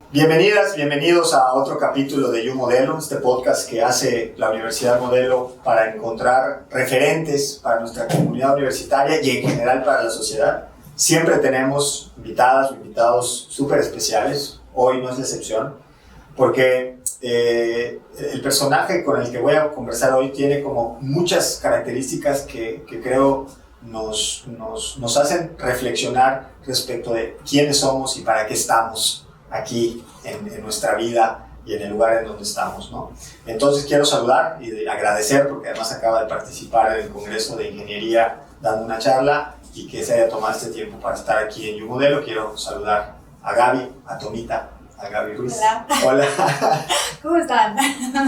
Bienvenidas, bienvenidos a otro capítulo de You Modelo, este podcast que hace la Universidad Modelo para encontrar referentes para nuestra comunidad universitaria y en general para la sociedad. Siempre tenemos invitadas o invitados súper especiales, hoy no es la excepción, porque el personaje con el que voy a conversar hoy tiene como muchas características que creo nos hacen reflexionar respecto de quiénes somos y para qué estamos aquí en nuestra vida y en el lugar en donde estamos, ¿no? Entonces quiero saludar y agradecer, porque además acaba de participar en el Congreso de Ingeniería dando una charla y que se haya tomado este tiempo para estar aquí en You Modelo. Quiero saludar a Gaby, a Tomita, a Gaby Ruiz. Hola. Hola. ¿Cómo están?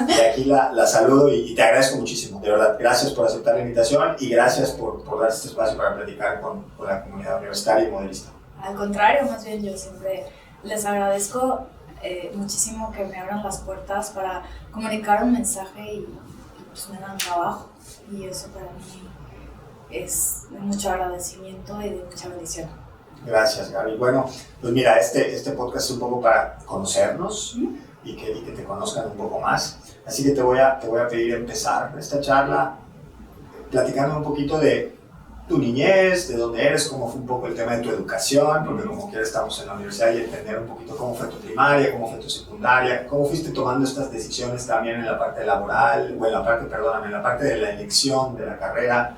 Y aquí la saludo y te agradezco muchísimo, de verdad. Gracias por aceptar la invitación y gracias por dar este espacio para platicar con la comunidad universitaria y modelista. Al contrario, más bien yo siempre les agradezco muchísimo que me abran las puertas para comunicar un mensaje y pues me dan trabajo, y eso para mí es de mucho agradecimiento y de mucha bendición. Gracias, Gaby. Bueno, pues mira, este podcast es un poco para conocernos y que te conozcan un poco más. Así que te voy a pedir empezar esta charla platicando un poquito de tu niñez, de dónde eres, cómo fue un poco el tema de tu educación, porque como quiera estamos en la universidad, y entender un poquito cómo fue tu primaria, cómo fue tu secundaria, cómo fuiste tomando estas decisiones también en la parte laboral, o en la parte de la elección de la carrera,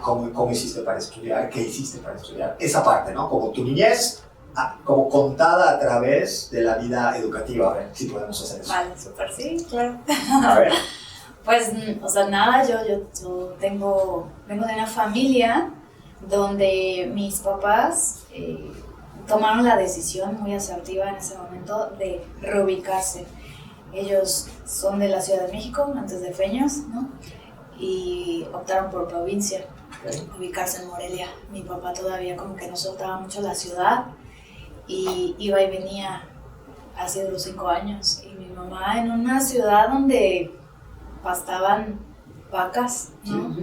cómo hiciste para estudiar, qué hiciste para estudiar, esa parte, ¿no? Como tu niñez, como contada a través de la vida educativa. A ver si podemos hacer eso. Vale, súper, sí, claro. A ver. Pues, o sea, nada, yo vengo de una familia donde mis papás tomaron la decisión muy asertiva en ese momento de reubicarse. Ellos son de la Ciudad de México, antes de Feños, ¿no? Y optaron por provincia, ubicarse en Morelia. Mi papá todavía como que no soltaba mucho la ciudad y iba y venía hace unos 5 años. Y mi mamá en una ciudad donde pastaban vacas, ¿no?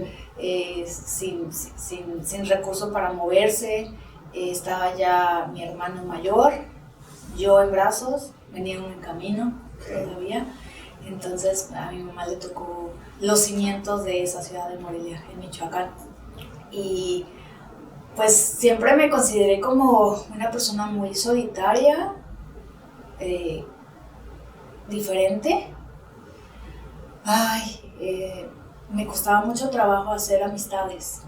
Sin recurso para moverse. Estaba ya mi hermano mayor, yo en brazos, venía en camino todavía. Entonces a mi mamá le tocó los cimientos de esa ciudad de Morelia, en Michoacán. Y pues siempre me consideré como una persona muy solitaria, diferente. Me costaba mucho trabajo hacer amistades.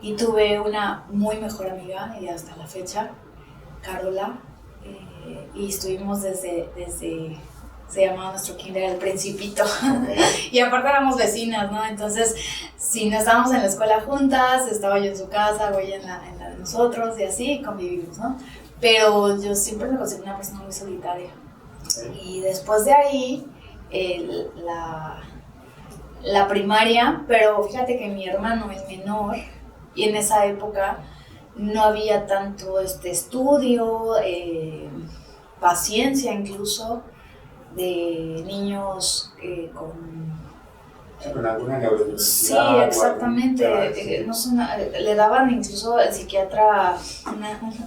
Y tuve una muy mejor amiga, y hasta la fecha, Carola, y estuvimos desde se llamaba nuestro kinder El Principito. Y aparte éramos vecinas, ¿no? Entonces, si no estábamos en la escuela juntas, estaba yo en su casa o ella en la de nosotros, y así convivimos, ¿no? Pero yo siempre me consideré una persona muy solitaria. Y después de ahí, la primaria, pero fíjate que mi hermano es menor, y en esa época no había tanto estudio, paciencia incluso, de niños con alguna neurodiversidad. Sí, exactamente. Le daban incluso el psiquiatra,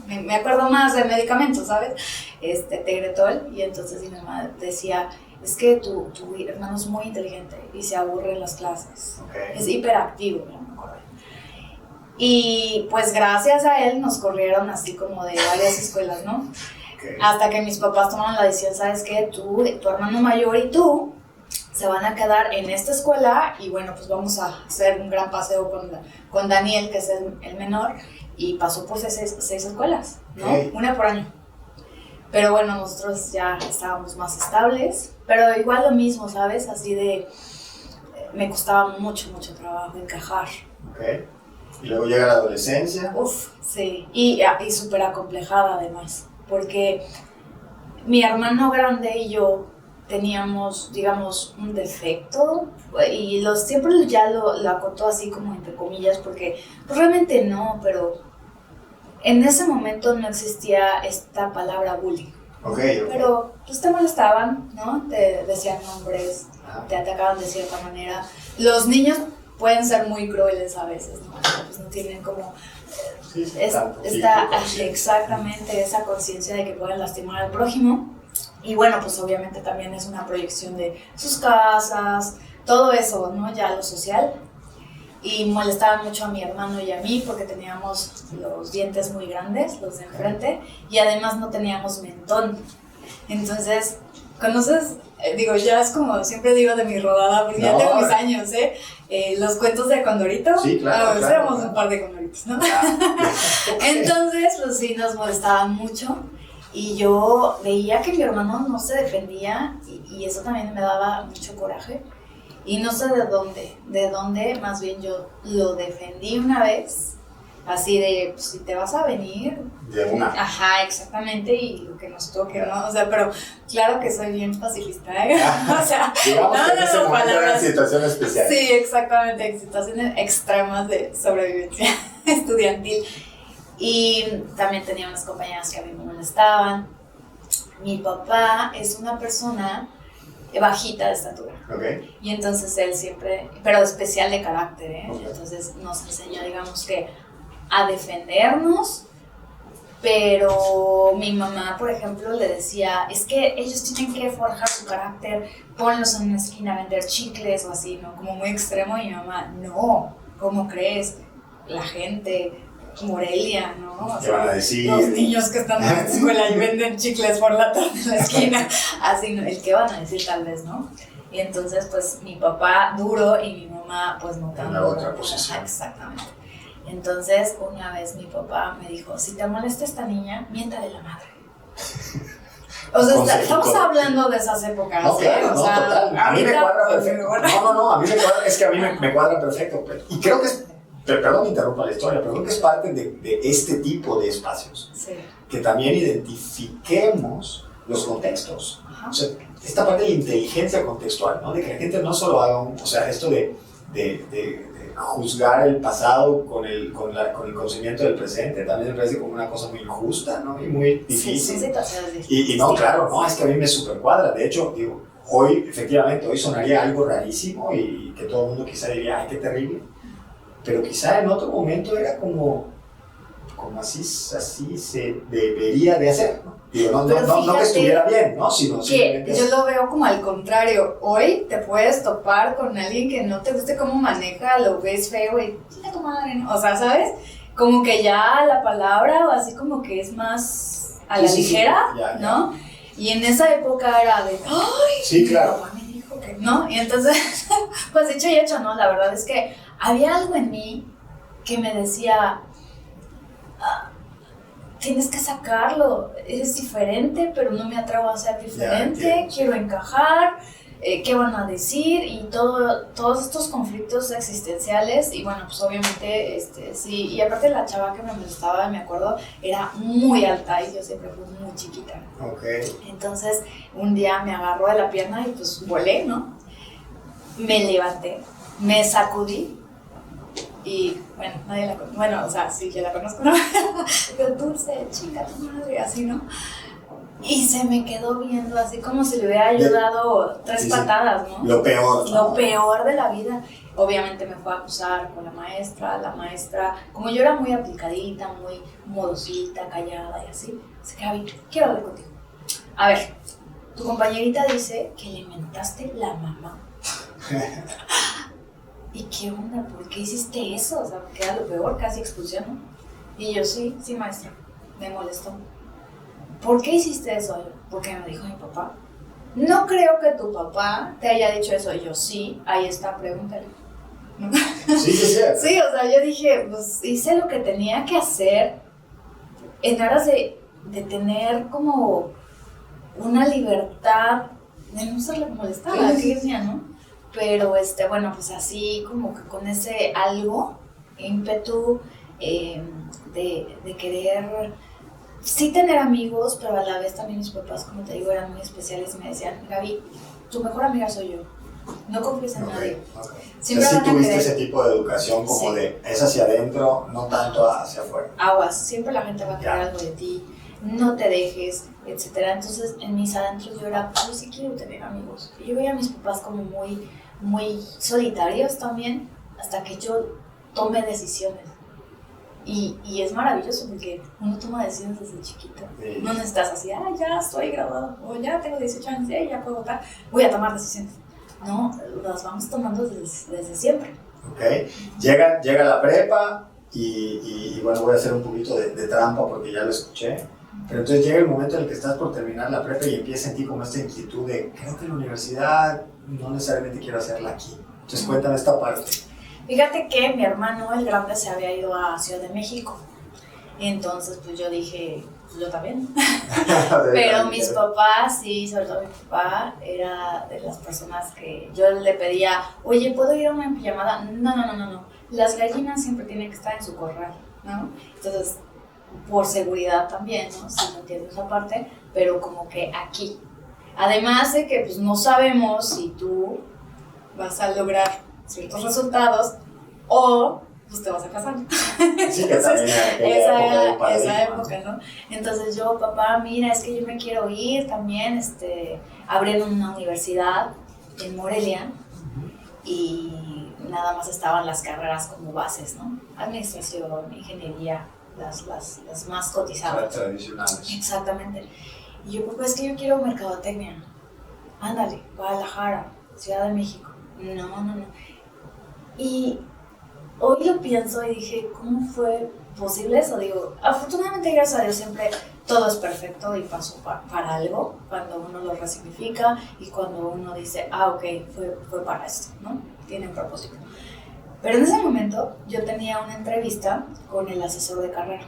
me acuerdo más de medicamentos, ¿sabes? Tegretol, y entonces mi mamá decía, es que tu hermano es muy inteligente y se aburre en las clases. Es hiperactivo, no me acuerdo. Y pues gracias a él nos corrieron así como de varias escuelas, ¿no? Hasta que mis papás tomaron la decisión, ¿sabes qué? Tu hermano mayor y tú se van a quedar en esta escuela, y bueno, pues vamos a hacer un gran paseo con Daniel, que es el menor, y pasó por 6 escuelas, ¿no? Una por año. Pero bueno, nosotros ya estábamos más estables, pero igual lo mismo, ¿sabes? Así de, me costaba mucho trabajo encajar. Y luego llega la adolescencia. Sí, y súper acomplejada además, porque mi hermano grande y yo teníamos, digamos, un defecto, y siempre ya lo acotó así como entre comillas, porque pues realmente no, pero en ese momento no existía esta palabra bullying. Pero pues te molestaban, ¿no? Te decían nombres, te atacaban de cierta manera. Los niños pueden ser muy crueles a veces, ¿no? Pues no tienen como exactamente esa conciencia de que pueden lastimar al prójimo. Y bueno, pues obviamente también es una proyección de sus casas, todo eso, ¿no? Ya lo social. Y molestaba mucho a mi hermano y a mí porque teníamos los dientes muy grandes, los de enfrente, y además no teníamos mentón. Entonces, ¿conoces? Digo, ya es como siempre digo de mi rodada, porque ya tengo mis años, los cuentos de Condorito. Sí, claro. Éramos un par de Condoritos, ¿no? Entonces, pues sí, nos molestaban mucho. Y yo veía que mi hermano no se defendía y eso también me daba mucho coraje. Y no sé de dónde, más bien yo lo defendí una vez, así de, pues si te vas a venir. De una. Ajá, exactamente, y lo que nos toque, ¿no? O sea, pero claro que soy bien pacifista, O sea, digamos que en ese momento era situación especial. Sí, exactamente, situaciones extremas de sobrevivencia estudiantil. Y también tenía unas compañeras que a mí me molestaban. Mi papá es una persona bajita de estatura. Okay. Y entonces él siempre, pero especial de carácter, Okay. Entonces nos enseñó, digamos que, a defendernos, pero mi mamá, por ejemplo, le decía, es que ellos tienen que forjar su carácter, ponlos en una esquina a vender chicles o así, ¿no? Como muy extremo, y mi mamá, no, ¿cómo crees? La gente... Morelia, ¿no? ¿Qué van a decir? Los niños que están en la escuela y venden chicles por la tarde en la esquina, así, ¿no? El que van a decir tal vez, ¿no? Y entonces, pues, mi papá duro y mi mamá, pues, no tan en la duro. otra posición. Exactamente. Entonces, una vez mi papá me dijo, si te molesta esta niña, miéntale la madre. O sea, estamos hablando de esas épocas, no, claro, o sea, total. A mí me cuadra pues, perfecto. No, a mí me cuadra, es que a mí me cuadra perfecto. Y creo que es, perdón, interrumpa la historia, pero creo que es parte de este tipo de espacios. Sí. Que también identifiquemos los contextos. Ajá. O sea, esta parte de la inteligencia contextual, ¿no? De que la gente no solo haga o sea, esto de juzgar el pasado con el conocimiento del presente, también me parece como una cosa muy injusta, ¿no? Y muy difícil. Sí, son situaciones difíciles. Y no, claro, no, es que a mí me supercuadra. De hecho, digo, hoy, efectivamente, hoy sonaría algo rarísimo y que todo el mundo quizá diría, ay, qué terrible. Pero quizá en otro momento era como así se debería de hacer, ¿no? Digo, no que estuviera bien, ¿no? Sino que yo lo veo como al contrario. Hoy te puedes topar con alguien que no te guste cómo maneja, lo ves feo y chinga tu madre, ¿no? O sea, ¿sabes? Como que ya la palabra o así como que es más a la ligera, ya. ¿no? Y en esa época era de, ¡ay! Sí, claro. Mi papá me dijo que no. Y entonces, pues dicho y hecho, ¿no? La verdad es que había algo en mí que me decía, tienes que sacarlo, eres diferente, pero no me atrevo a ser diferente, quiero encajar, ¿qué van a decir? Y todos estos conflictos existenciales, y bueno, pues obviamente, sí, y aparte la chava que me molestaba, me acuerdo, era muy alta y yo siempre fui muy chiquita. Okay. Entonces, un día me agarró de la pierna y pues volé, ¿no? Me levanté, me sacudí. Y bueno, nadie la conoce. Bueno, o sea, sí, yo la conozco, ¿no? Pero Dulce, chica, tu madre, así, ¿no? Y se me quedó viendo así como si le hubiera ayudado tres patadas, ¿no? Lo peor. Lo peor de la vida. Obviamente me fue a acusar con la maestra, como yo era muy aplicadita, muy modosita, callada y así, dice, Gaby, quiero hablar contigo. A ver, tu compañerita dice que le mentaste la mamá. ¿Y qué onda? ¿Por qué hiciste eso? O sea, porque era lo peor, casi expulsión, ¿no? Y yo, sí, maestra, me molestó. ¿Por qué hiciste eso? Porque me dijo mi papá. No creo que tu papá te haya dicho eso. Y yo, sí, ahí está, pregúntale. Sí. Sí, o sea, yo dije, pues hice lo que tenía que hacer en aras de tener como una libertad de no serle molestada, que decía, ¿no? Pero, bueno, pues así como que con ese algo, ímpetu de querer, sí tener amigos, pero a la vez también mis papás, como te digo, eran muy especiales y me decían, Gaby, tu mejor amiga soy yo, no confíes en nadie. Siempre sí tuviste ese tipo de educación como de, es hacia adentro, no tanto hacia afuera. Aguas, siempre la gente va a querer algo de ti, no te dejes, etcétera. Entonces, en mis adentros yo era, pues sí quiero tener amigos. Y yo veía a mis papás como muy solitarios también, hasta que yo tome decisiones. Y es maravilloso porque uno toma decisiones desde chiquito. Sí. No necesitas así, ya estoy graduado, o ya tengo 18 años, ya puedo votar, voy a tomar decisiones. No, las vamos tomando desde siempre. Ok, llega la prepa y bueno, voy a hacer un poquito de trampa porque ya lo escuché. Pero entonces llega el momento en el que estás por terminar la prepa y empieza en ti como esta inquietud de creo que la universidad no necesariamente quiero hacerla aquí. Entonces cuéntame esta parte. Fíjate que mi hermano, el grande, se había ido a Ciudad de México. Entonces, pues yo dije, pues yo también. Pero mis papás, sí, sobre todo mi papá, era de las personas que yo le pedía, oye, ¿puedo ir a una pijamada? No. Las gallinas siempre tienen que estar en su corral, ¿no? Entonces, por seguridad también, ¿no? Sí, no entiendo esa parte, pero como que aquí. Además de que pues no sabemos si tú vas a lograr ciertos resultados o pues te vas a casar. Sí, que también esa época, ¿no? Entonces yo, papá, mira, es que yo me quiero ir también, abrieron una universidad en Morelia y nada más estaban las carreras como bases, ¿no? Administración, ingeniería, las más cotizadas. Las tradicionales. Exactamente. Y yo, papá, es que yo quiero mercadotecnia. Ándale, Guadalajara, Ciudad de México. No. Y hoy lo pienso y dije, ¿cómo fue posible eso? Digo, afortunadamente, gracias a Dios, siempre todo es perfecto y pasó para algo, cuando uno lo resignifica y cuando uno dice, ok, fue para esto, ¿no? Tiene un propósito. Pero en ese momento yo tenía una entrevista con el asesor de carrera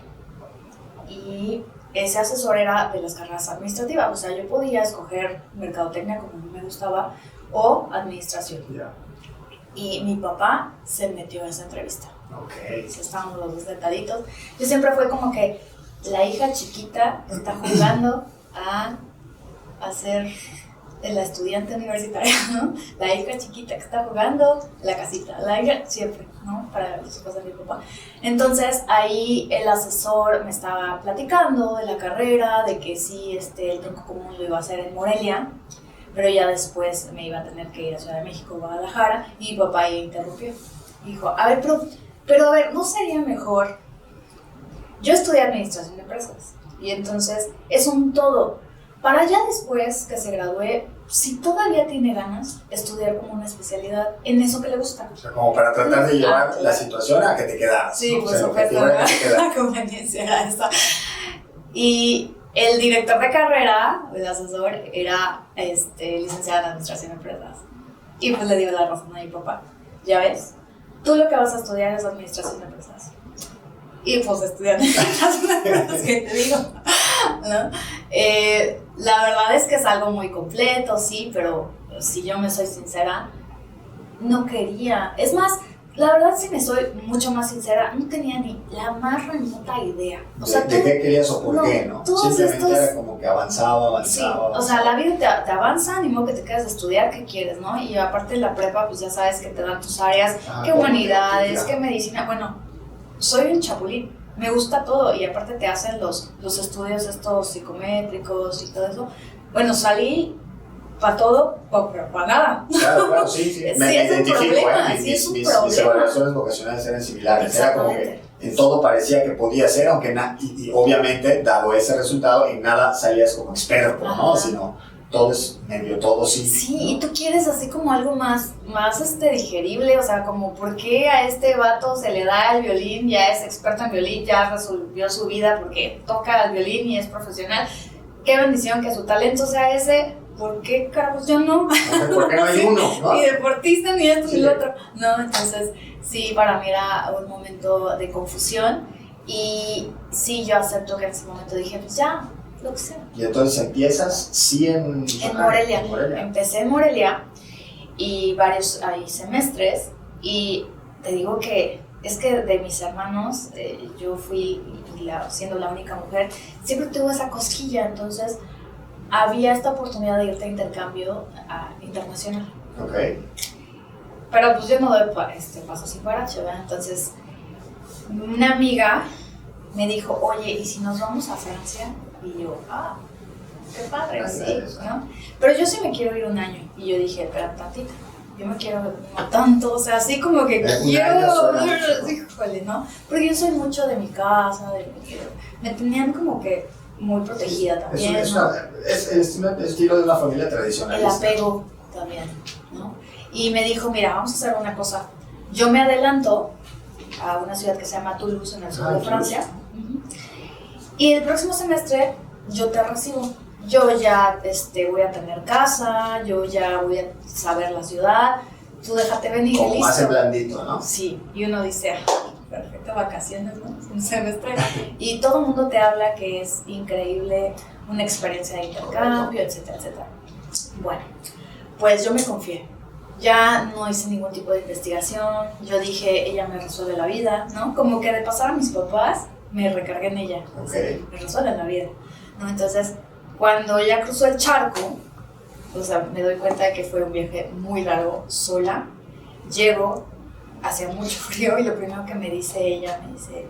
y ese asesor era de las carreras administrativas, o sea, yo podía escoger mercadotecnia como a mí me gustaba o administración. Yeah. Y mi papá se metió a esa entrevista. Okay. Estábamos los dos sentaditos. Yo siempre fue como que la hija chiquita está jugando a ser la estudiante universitaria, ¿no? La hija chiquita que está jugando la casita, la hija siempre, ¿no? Para los hijos de mi papá. Entonces ahí el asesor me estaba platicando de la carrera, de que sí, el tronco común lo iba a hacer en Morelia, pero ya después me iba a tener que ir a Ciudad de México, Guadalajara, y mi papá ahí interrumpió. Dijo, a ver, pero a ver, ¿no sería mejor? Yo estudié administración de empresas, y entonces es un todo. Para ya después que se gradúe, si todavía tiene ganas, estudiar como una especialidad en eso que le gusta. O sea, como para tratar de llevar la situación a que te quedaras. Sí, ¿no? por supuesto, la conveniencia era esa. Y el director de carrera, el asesor, era licenciado en administración de empresas. Y pues le dio la razón a mi papá. Ya ves, tú lo que vas a estudiar es administración de empresas. Y pues estudiar administración de empresas, ¿qué te digo? ¿No? La verdad es que es algo muy completo, sí, pero si yo me soy sincera, no quería. Es más, la verdad, si me soy mucho más sincera, no tenía ni la más remota idea. O sea, ¿De qué querías o por qué, no? Simplemente era como que avanzaba. Sí, o sea, la vida te avanza, ni modo que te quedes a estudiar, ¿qué quieres, no? Y aparte de la prepa, pues ya sabes que te dan tus áreas, que humanidades, que medicina. Bueno, soy un chapulín. Me gusta todo y aparte te hacen los estudios estos psicométricos y todo eso. Bueno, salí para todo, pero para nada. Claro, sí. Me identifico, mis evaluaciones vocacionales eran similares. Era como que en todo parecía que podía ser, aunque y obviamente, dado ese resultado, en nada salías como experto, ¿no? Sino todo es medio todo, sí. Sí, ¿no? Y tú quieres así como algo más digerible, o sea, como ¿por qué a este vato se le da el violín, ya es experto en violín, ya resolvió su vida porque toca el violín y es profesional? Qué bendición que su talento sea ese. ¿Por qué carajos yo no? ¿Por qué no hay uno? ¿No? Ni deportista, ni esto, ni lo otro. No, entonces sí, para mí era un momento de confusión y sí, yo acepto que en ese momento dije, pues ya, lo que sea. Y entonces empiezas, sí, en Morelia. Empecé en Morelia y varios semestres y te digo que es que de mis hermanos, yo fui, siendo la única mujer, siempre tuve esa cosquilla, entonces había esta oportunidad de irte a intercambio internacional. Ok. Pero pues yo no doy paso sin parache, ¿verdad? Entonces, una amiga me dijo, oye, ¿y si nos vamos a Francia? Y yo, qué padre, sí, ¿no? Pero yo sí me quiero ir un año. Y yo dije, espera tantito, yo me quiero no tanto, o sea, así como que híjole, ¿no? Porque yo soy mucho de mi casa, me tenían como que muy protegida también. Es el estilo de una familia tradicional. El apego también, ¿no? Y me dijo, mira, vamos a hacer una cosa. Yo me adelanto a una ciudad que se llama Toulouse, en el sur de Francia. Y el próximo semestre yo te recibo. Yo ya voy a tener casa, yo ya voy a saber la ciudad. Tú déjate venir. Como más en blandito, ¿no? Sí, y uno dice, perfecto, vacaciones, ¿no? Un semestre. Y todo el mundo te habla que es increíble, una experiencia de intercambio, etcétera, etcétera. Bueno, pues yo me confié. Ya no hice ningún tipo de investigación. Yo dije, ella me resuelve la vida, ¿no? Como que de pasar a mis papás, me recargué en ella. Okay. Me resuelve la vida, ¿no? Entonces, cuando ya cruzó el charco, o sea, me doy cuenta de que fue un viaje muy largo, sola. Llego, hacía mucho frío y lo primero que me dice ella, me dice,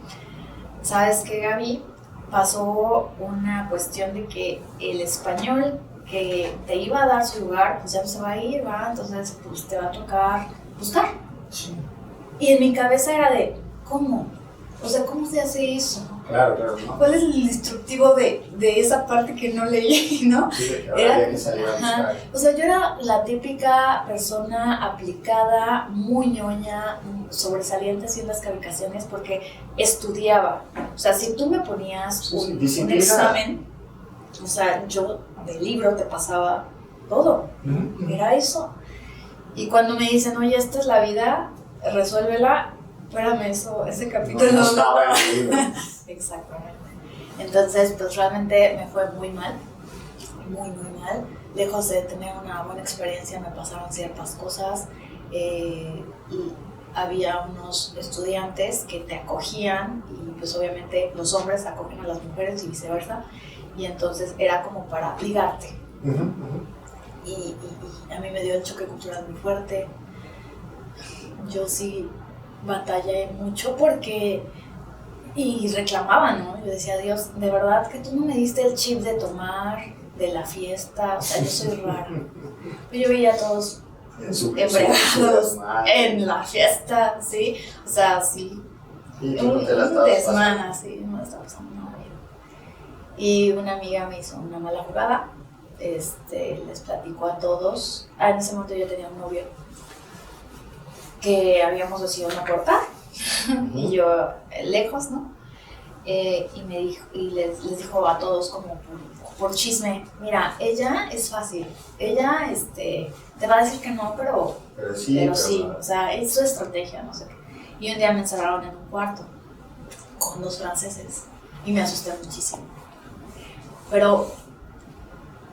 ¿sabes qué, Gaby? Pasó una cuestión de que el español que te iba a dar su lugar, pues ya no se va a ir, ¿va? Entonces, pues te va a tocar buscar. Sí. Y en mi cabeza era de, ¿cómo? O sea, ¿cómo se hace eso? Claro, ¿no? ¿Cuál es el instructivo de esa parte que no leí, no? Sí, había que salir a buscar. O sea, yo era la típica persona aplicada, muy ñoña, sobresaliente haciendo las calificaciones porque estudiaba. O sea, si tú me ponías un examen, o sea, yo del libro te pasaba todo. Era eso. Y cuando me dicen, oye, esta es la vida, resuélvela, espérame, ese capítulo no estaba en el libro. Exactamente. Entonces, pues realmente me fue muy mal, muy, muy mal. Lejos de tener una buena experiencia, me pasaron ciertas cosas. Y había unos estudiantes que te acogían y pues obviamente los hombres acogen a las mujeres y viceversa. Y entonces era como para ligarte. Y a mí me dio el choque cultural muy fuerte. Yo sí batallé mucho porque... Y reclamaba, ¿no? Yo decía, Dios, de verdad que tú no me diste el chip de tomar, de la fiesta, o sea, yo soy rara. Yo veía a todos embriagados en la fiesta, ¿sí? O sea, sí. Y tú no te la estabas desmana, sí, no me estaba pasando nada bien. Y una amiga me hizo una mala jugada, les platicó a todos. En ese momento yo tenía un novio que habíamos decidido no cortar. Y yo lejos, ¿no? Y me dijo, y les dijo a todos como por chisme, mira, ella es fácil, ella te va a decir que no, pero sí, o sea, es su estrategia, no sé qué. Y un día me encerraron en un cuarto con 2 franceses y me asusté muchísimo. Pero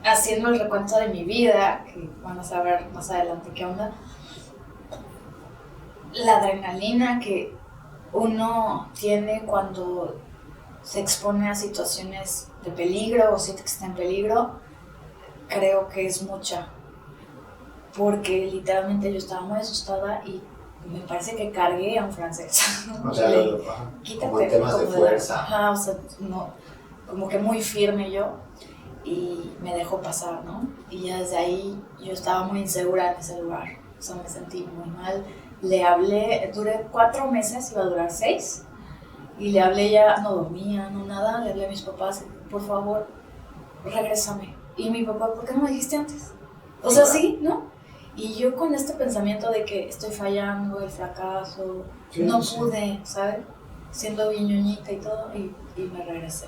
haciendo el recuento de mi vida, que van a saber más adelante qué onda, la adrenalina que uno tiene cuando se expone a situaciones de peligro o siente que está en peligro, creo que es mucha. Porque literalmente yo estaba muy asustada y me parece que cargué a un francés. O sea, quítate, como en temas de fuerza. O sea, no, como que muy firme yo y me dejó pasar, ¿no? Y ya desde ahí yo estaba muy insegura en ese lugar. O sea, me sentí muy mal. Le hablé, duré 4 meses, iba a durar 6, y le hablé, ya no dormía, no nada, le hablé a mis papás, por favor, regrésame. Y mi papá, ¿por qué no me dijiste antes? O sea, sí, ¿no? Y yo con este pensamiento de que estoy fallando, el fracaso, sí, no pude, ¿sabes? Siendo bien ñoñita y todo, y me regresé.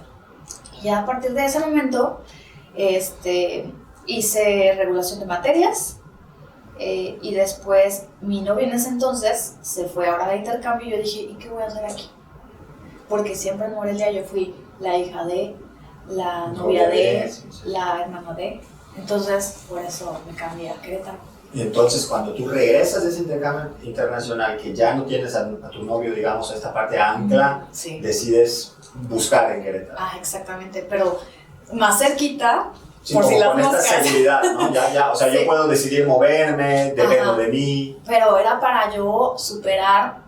Y ya a partir de ese momento, hice regulación de materias. Y después mi novio en ese entonces se fue ahora de intercambio y yo dije, ¿y qué voy a hacer aquí? Porque siempre en Morelia yo fui la hija de, la novia de, la hermana de. Entonces por eso me cambié a Querétaro. Y entonces cuando tú regresas de ese intercambio internacional, que ya no tienes a tu novio, digamos, a esta parte ancla, sí, decides buscar en Querétaro. Exactamente, pero más cerquita. Sí, por si las moscas. Esta seguridad, ¿no? O sea, sí, yo puedo decidir moverme, dependo de mí. Pero era para yo superar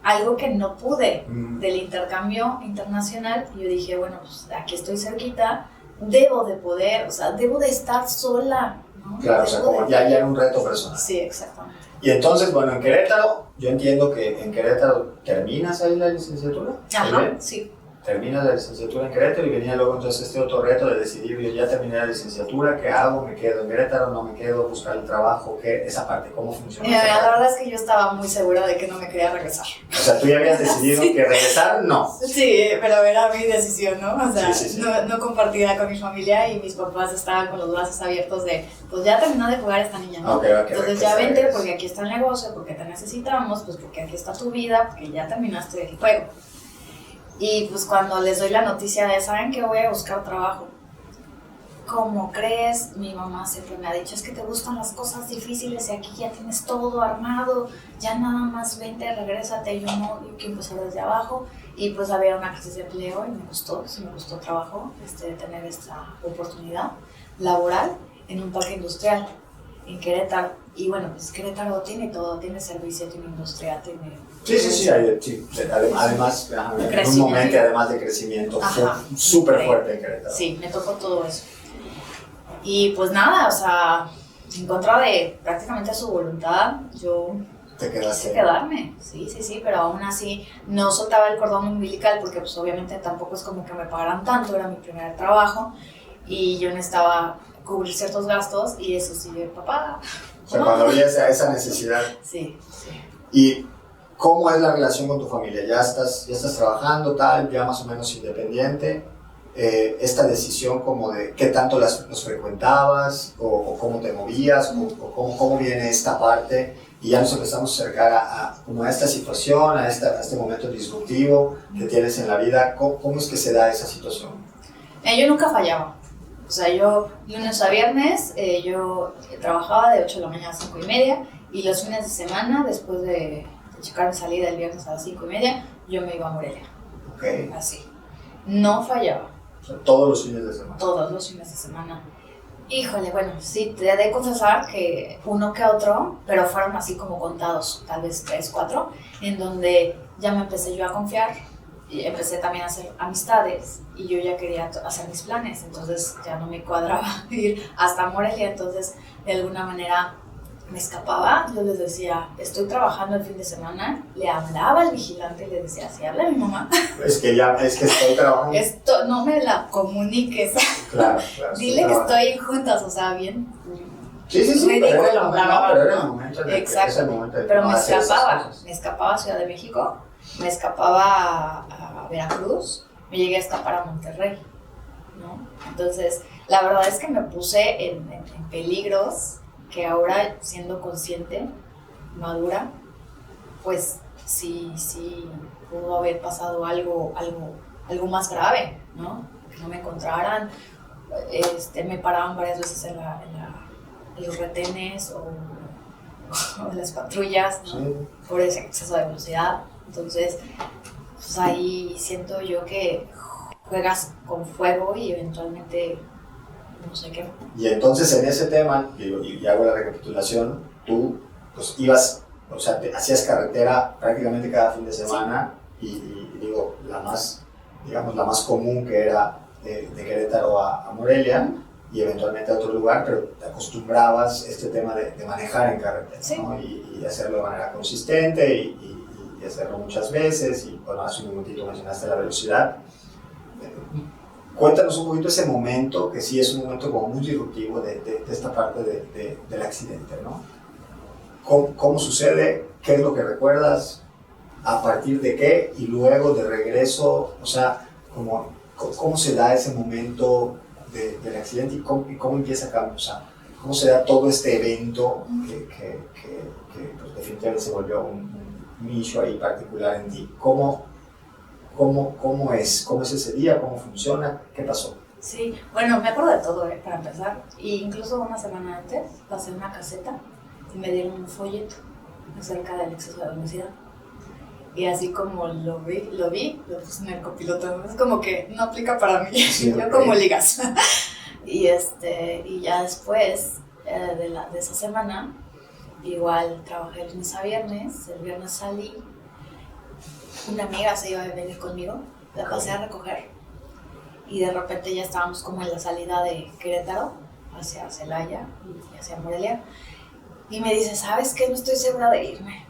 algo que no pude del intercambio internacional. Y yo dije, bueno, pues aquí estoy cerquita, debo de poder, o sea, debo de estar sola, ¿no? Claro, o sea, como ya era un reto personal. Sí, exactamente. Y entonces, bueno, en Querétaro, yo entiendo que en Querétaro terminas ahí la licenciatura. Ajá, sí. Terminas la licenciatura en Querétaro y venía luego entonces este otro reto de decidir, yo ya terminé la licenciatura, ¿qué hago? ¿Me quedo en Querétaro? ¿No me quedo? ¿Buscar el trabajo? ¿Qué? Esa parte, ¿cómo funciona? La verdad es que yo estaba muy segura de que no me quería regresar. O sea, tú ya habías decidido sí. que regresar, no. Sí, pero era mi decisión, ¿no? O sea, sí. No compartida con mi familia y mis papás estaban con los brazos abiertos de, pues ya terminó de jugar esta niña, ¿no? Entonces ya vente porque aquí está el negocio, porque te necesitamos, pues porque aquí está tu vida, porque ya terminaste el juego. Y pues cuando les doy la noticia de, ¿saben que voy a buscar trabajo? ¿Cómo crees? Mi mamá siempre me ha dicho, es que te gustan las cosas difíciles y aquí ya tienes todo armado, ya nada más vente, regrésate. Yo no, yo quiero empezar desde abajo. Y pues había una crisis de empleo y me gustó trabajo, tener esta oportunidad laboral en un parque industrial en Querétaro. Y bueno, pues Querétaro tiene todo, tiene servicio, tiene industria, tiene... Sí, además, en un momento además de crecimiento súper fuerte en Querétaro. Sí, me tocó todo eso. Y pues nada, o sea, en contra de prácticamente su voluntad, yo quise quedarme, sí, pero aún así no soltaba el cordón umbilical porque pues obviamente tampoco es como que me pagaran tanto, era mi primer trabajo y yo necesitaba cubrir ciertos gastos y eso sí, papá. O sea, cuando había esa necesidad. Sí. ¿Y cómo es la relación con tu familia? ¿Ya estás trabajando tal, ya más o menos independiente? Esta decisión como de qué tanto los frecuentabas o cómo te movías o cómo viene esta parte y ya nos empezamos a acercar a esta situación, a este momento disruptivo que tienes en la vida. ¿Cómo es que se da esa situación? Yo nunca fallaba. O sea, yo lunes a viernes yo trabajaba de 8 de la mañana a 5:30 y los fines de semana, después de checar mi salida el viernes a las 5:30, yo me iba a Morelia. Okay. Así. No fallaba. O sea, todos los fines de semana. Todos los fines de semana. Híjole, bueno, sí, te he de confesar que uno que otro, pero fueron así como contados, tal vez 3, 4, en donde ya me empecé yo a confiar y empecé también a hacer amistades y yo ya quería hacer mis planes, entonces ya no me cuadraba ir hasta Morelia, entonces de alguna manera me escapaba, yo les decía, estoy trabajando el fin de semana, le hablaba al vigilante y le decía, ¿sí habla mi mamá? Es que estoy trabajando. Esto no me la comuniques. Claro. Dile que estoy juntas, o sea, bien. Sí, ridículo, pero era el momento en el exacto, pero me escapaba a Ciudad de México, me escapaba a Veracruz, me llegué a escapar a Monterrey, ¿no? Entonces, la verdad es que me puse en peligros que ahora, siendo consciente, madura, pues sí pudo haber pasado algo más grave, ¿no? Que no me encontraran, me paraban varias veces en los retenes o en las patrullas, ¿no? Sí. Por ese exceso de velocidad. Entonces, pues ahí siento yo que juegas con fuego y eventualmente no sé qué. Y entonces en ese tema, y hago la recapitulación, tú pues ibas, o sea, hacías carretera prácticamente cada fin de semana y digo, la más común que era de Querétaro a Morelia y eventualmente a otro lugar, pero te acostumbrabas este tema de manejar en carretera, sí. ¿No? Y hacerlo de manera consistente y hacerlo muchas veces y bueno, hace un momentito mencionaste la velocidad. Cuéntanos un poquito ese momento, que sí es un momento como muy disruptivo de esta parte del accidente, ¿no? ¿Cómo sucede? ¿Qué es lo que recuerdas? ¿A partir de qué? Y luego de regreso, o sea, ¿cómo se da ese momento del accidente y cómo empieza a cambiar? O sea, ¿cómo se da todo este evento que pues, definitivamente se volvió un nicho ahí particular en ti? ¿Cómo es ese día? ¿Cómo funciona? ¿Qué pasó? Sí, bueno, me acuerdo de todo, para empezar. E incluso una semana antes pasé una caseta y me dieron un folleto acerca del exceso de velocidad. Y así como lo vi, lo puse en el copiloto. Es como que no aplica para mí, sí, yo como ligas. Y ya después de esa semana, igual trabajé el lunes a viernes. El viernes salí. Una amiga se iba a venir conmigo, la pasé a recoger y de repente ya estábamos como en la salida de Querétaro hacia Celaya y hacia Morelia y me dice, ¿sabes qué? No estoy segura de irme.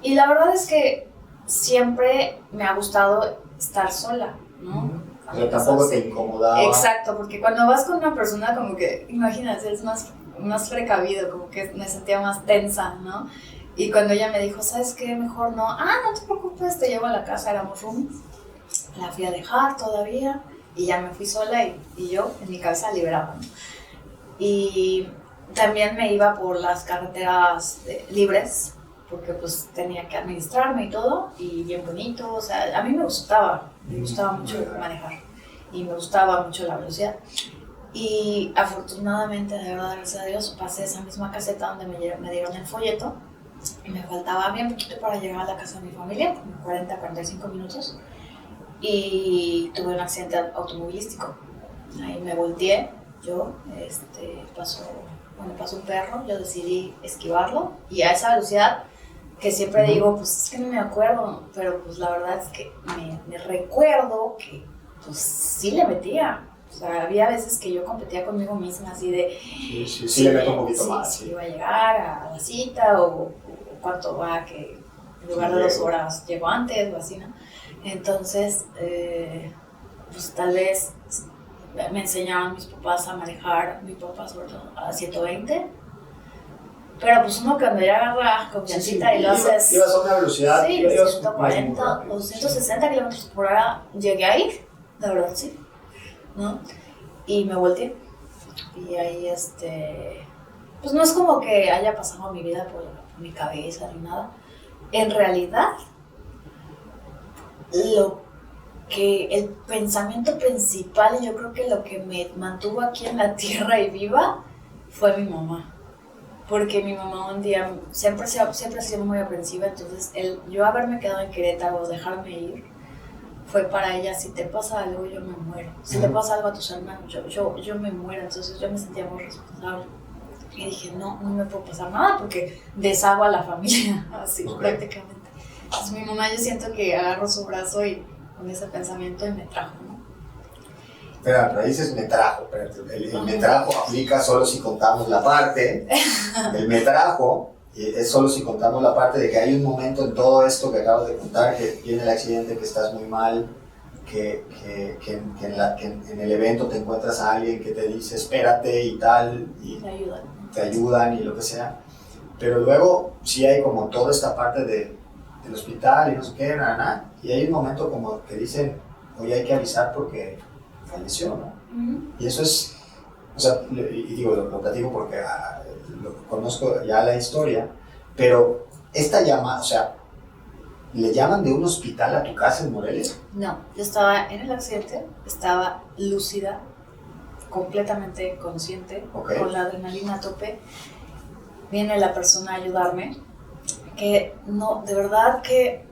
Y la verdad es que siempre me ha gustado estar sola, ¿no? Pero tampoco te incomodaba. Exacto, porque cuando vas con una persona como que, imagínate, es más precavido, como que me sentía más tensa, ¿no? Y cuando ella me dijo, ¿sabes qué? Mejor no. No te preocupes, te llevo a la casa, éramos roomies. La fui a dejar todavía y ya me fui sola y yo en mi cabeza liberaba, ¿no? Y también me iba por las carreteras libres, porque pues tenía que administrarme y todo, y bien bonito, o sea, a mí me gustaba mucho manejar y me gustaba mucho la velocidad. Y afortunadamente, de verdad, gracias a Dios, pasé esa misma caseta donde me dieron el folleto y me faltaba bien poquito para llegar a la casa de mi familia, como 40-45 minutos, y tuve un accidente automovilístico. Ahí me volteé, pasó un perro, yo decidí esquivarlo y a esa velocidad que siempre digo, pues es que no me acuerdo, pero pues la verdad es que me recuerdo que pues sí le metía. O sea, había veces que yo competía conmigo misma así de... Sí, le meto un poquito más. Si iba a llegar a la cita o cuánto va, que en lugar de 2 horas llego antes o así, ¿no? Entonces, pues tal vez me enseñaban mis papás a manejar, mi papá sobre todo a 120. Pero pues uno cuando ya agarra confiancita y lo haces... Ibas a una velocidad... Sí, 140 o 160 kilómetros por hora llegué a ir, de verdad sí, ¿no? Y me volteé. Y ahí pues no es como que haya pasado mi vida por mi cabeza ni nada. En realidad, el pensamiento principal, y yo creo que lo que me mantuvo aquí en la tierra y viva, fue mi mamá. Porque mi mamá un día siempre ha sido muy aprensiva, entonces yo haberme quedado en Querétaro o dejarme ir, fue para ella, si te pasa algo, yo me muero. Si te pasa algo a tus hermanos, yo me muero. Entonces yo me sentía muy responsable. Y dije, no me puede pasar nada porque deshago a la familia, así prácticamente. Entonces mi mamá, yo siento que agarró su brazo y con ese pensamiento y me trajo, ¿no? Pero dices me trajo, pero el me trajo aplica solo si contamos la parte, el me trajo es solo si contamos la parte de que hay un momento en todo esto que acabas de contar, que viene el accidente, que estás muy mal, que en el evento te encuentras a alguien que te dice espérate y tal, y te ayudan y lo que sea, pero luego sí hay como toda esta parte del hospital y no sé qué, y hay un momento como que dicen, oye, hay que avisar porque falleció, ¿no? Y eso es, o sea, y digo, lo platico porque conozco ya la historia, pero esta llamada, o sea, ¿le llaman de un hospital a tu casa en Morelia? No, yo estaba en el accidente, estaba lúcida, completamente consciente, con la adrenalina a tope. Viene la persona a ayudarme, que no, de verdad que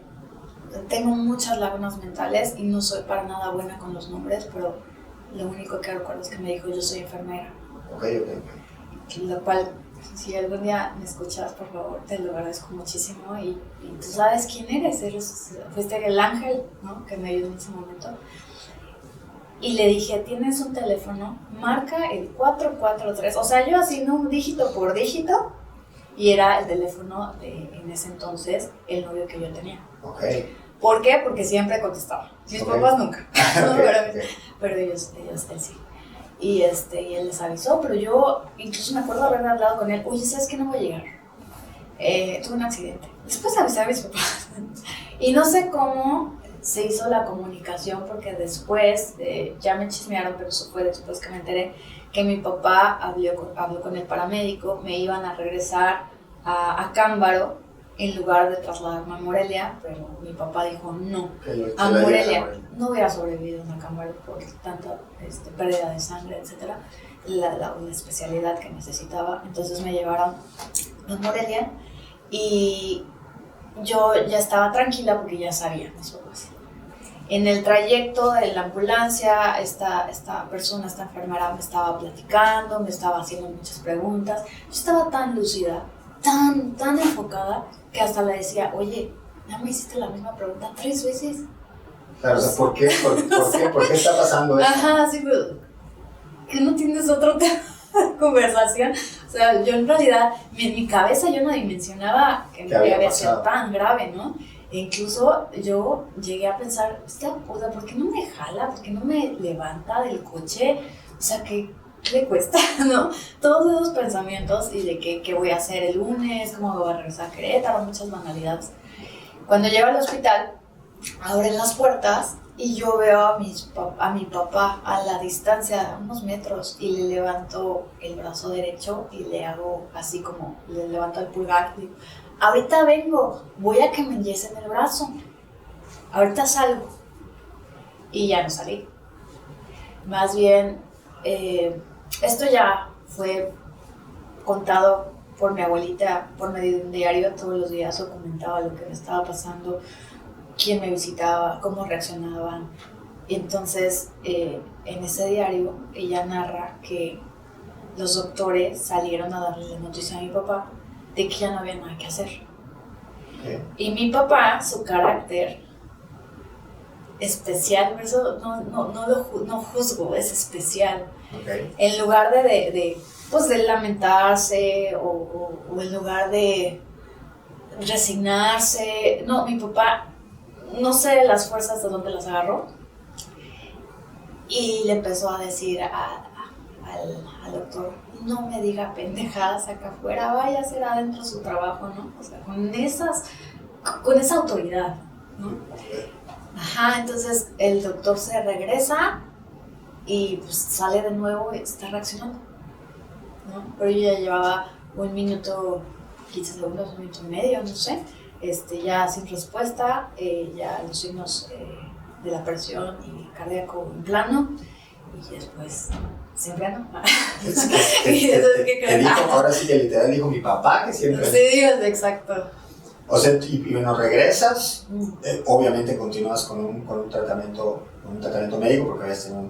tengo muchas lagunas mentales y no soy para nada buena con los nombres, pero lo único que recuerdo es que me dijo, yo soy enfermera. Lo cual, si algún día me escuchas, por favor, te lo agradezco muchísimo y tú sabes quién eres, fuiste el ángel, ¿no?, que me ayudó en ese momento. Y le dije, ¿tienes un teléfono? Marca el 443, o sea, yo así, ¿no?, dígito por dígito, y era el teléfono de, en ese entonces, el novio que yo tenía. ¿Por qué? Porque siempre contestaba. Mis papás nunca. Pero ellos él sí. Y él les avisó, pero yo incluso me acuerdo haber hablado con él. Oye, ¿sabes qué? No voy a llegar. Tuve un accidente. Después avisé a mis papás. Y no sé cómo se hizo la comunicación, porque después, ya me chismearon, pero eso fue después que me enteré, que mi papá habló con el paramédico, me iban a regresar a Cámbaro, en lugar de trasladarme a Morelia, pero mi papá dijo no, a Morelia no hubiera sobrevivido en Cámbaro por tanta pérdida de sangre, etcétera, la especialidad que necesitaba. Entonces me llevaron a Morelia y yo ya estaba tranquila porque ya sabía mis papás. En el trayecto de la ambulancia, esta persona, esta enfermera me estaba platicando, me estaba haciendo muchas preguntas. Yo estaba tan lúcida, tan enfocada, que hasta le decía, oye, ya me hiciste la misma pregunta 3 veces. Claro, o sea, ¿por qué está pasando esto? Ajá, sí, pero que no tienes otro tema de conversación. O sea, yo en realidad, en mi cabeza yo no dimensionaba que me había sido tan grave, ¿no? E incluso yo llegué a pensar, o sea, ¿por qué no me jala? ¿Por qué no me levanta del coche? O sea, ¿qué le cuesta, no? Todos esos pensamientos y de qué voy a hacer el lunes, cómo voy a regresar a Querétaro, muchas banalidades. Cuando llego al hospital, abren las puertas y yo veo a mi papá a la distancia, a unos metros, y le levanto el brazo derecho y le hago así como, le levanto el pulgar y digo, ahorita vengo, voy a que me enyesen el brazo, ahorita salgo. Y ya no salí. Más bien, esto ya fue contado por mi abuelita por medio de un diario. Todos los días documentaba lo que me estaba pasando, quién me visitaba, cómo reaccionaban. Y entonces, en ese diario, ella narra que los doctores salieron a darle la noticia a mi papá de que ya no había nada que hacer. Y mi papá, su carácter especial, por eso no juzgo, es especial. En lugar de lamentarse o en lugar de resignarse, no, mi papá, no sé las fuerzas de dónde las agarró, y le empezó a decir al doctor, no me diga pendejadas acá afuera, vaya a hacer adentro su trabajo, ¿no? O sea, con esa autoridad, ¿no? Ajá, entonces el doctor se regresa y pues sale de nuevo y está reaccionando, ¿no? Pero yo ya llevaba 1 minuto, 15 segundos, 1 minuto y medio, no sé, ya sin respuesta, ya los signos de la presión y cardíaco en plano, y después siempre no. Te dijo, ahora sí que literal dijo mi papá que siempre. Sí, exacto. O sea, y bueno, regresas, obviamente continúas con un tratamiento médico porque habías tenido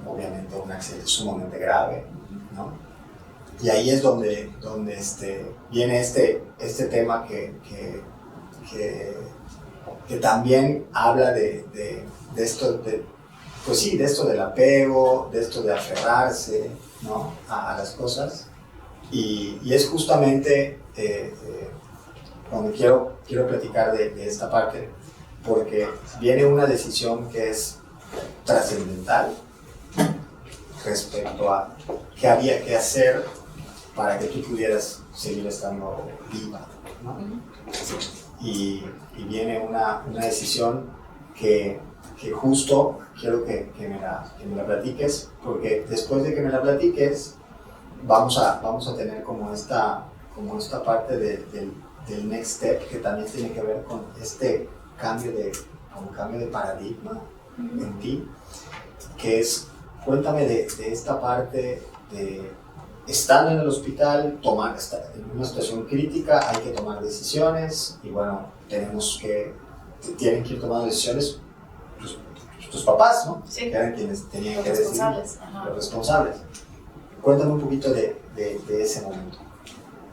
obviamente un accidente sumamente grave, ¿no? Y ahí es donde viene este tema que también habla de esto, pues sí, de esto del apego, de esto de aferrarse, ¿no? a las cosas. Y es justamente cuando quiero platicar de esta parte, porque viene una decisión que es trascendental respecto a qué había que hacer para que tú pudieras seguir estando viva, ¿no? Y viene una decisión que justo quiero que me la platiques, porque después de que me la platiques vamos a tener como esta parte del next step, que también tiene que ver con este cambio de paradigma en ti, que es, cuéntame de esta parte de estando en el hospital, en una situación crítica, hay que tomar decisiones, y bueno, tienen que ir tomando decisiones tus papás, ¿no? Sí. Que eran quienes tenían que decidir, los responsables. Cuéntame un poquito de ese momento.